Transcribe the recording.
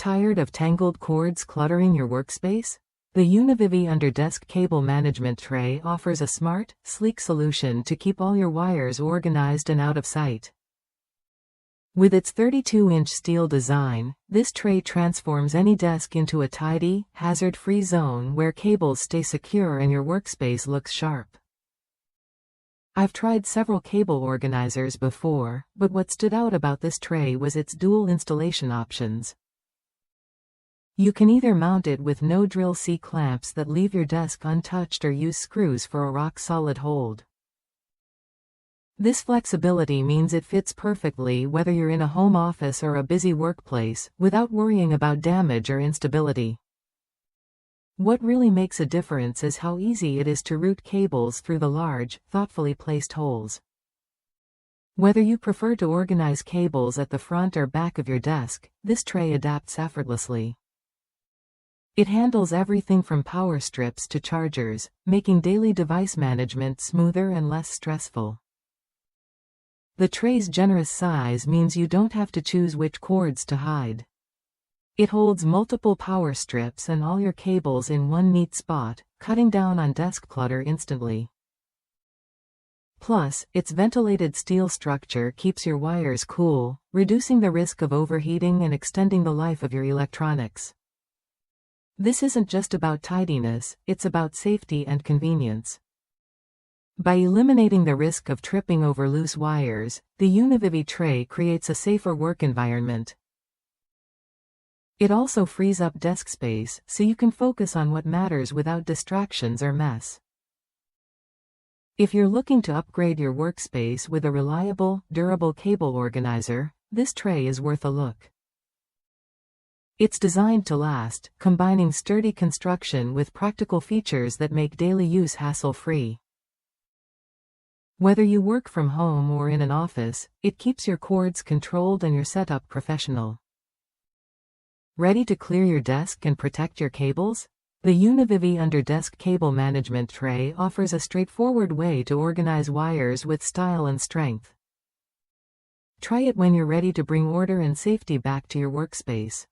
tired of tangled cords cluttering your workspace? The Univivi under-desk cable management tray offers a smart, sleek solution to keep all your wires organized and out of sight. With its 32-inch steel design, this tray transforms any desk into a tidy, hazard-free zone where cables stay secure and your workspace looks sharp. I've tried several cable organizers before, but what stood out about this tray was its dual installation options. You can either mount it with no-drill C-clamps that leave your desk untouched or use screws for a rock-solid hold. This flexibility means it fits perfectly whether you're in a home office or a busy workplace, without worrying about damage or instability. What really makes a difference is how easy it is to route cables through the large, thoughtfully placed holes. Whether you prefer to organize cables at the front or back of your desk, this tray adapts effortlessly. It handles everything from power strips to chargers, making daily device management smoother and less stressful. The tray's generous size means you don't have to choose which cords to hide. It holds multiple power strips and all your cables in one neat spot, cutting down on desk clutter instantly. Plus, its ventilated steel structure keeps your wires cool, reducing the risk of overheating and extending the life of your electronics. This isn't just about tidiness, it's about safety and convenience. By eliminating the risk of tripping over loose wires, the Univivi tray creates a safer work environment. It also frees up desk space, so you can focus on what matters without distractions or mess. If you're looking to upgrade your workspace with a reliable, durable cable organizer, this tray is worth a look. It's designed to last, combining sturdy construction with practical features that make daily use hassle-free. Whether you work from home or in an office, it keeps your cords controlled and your setup professional. Ready to clear your desk and protect your cables? The Univivi under-desk cable management tray offers a straightforward way to organize wires with style and strength. Try it when you're ready to bring order and safety back to your workspace.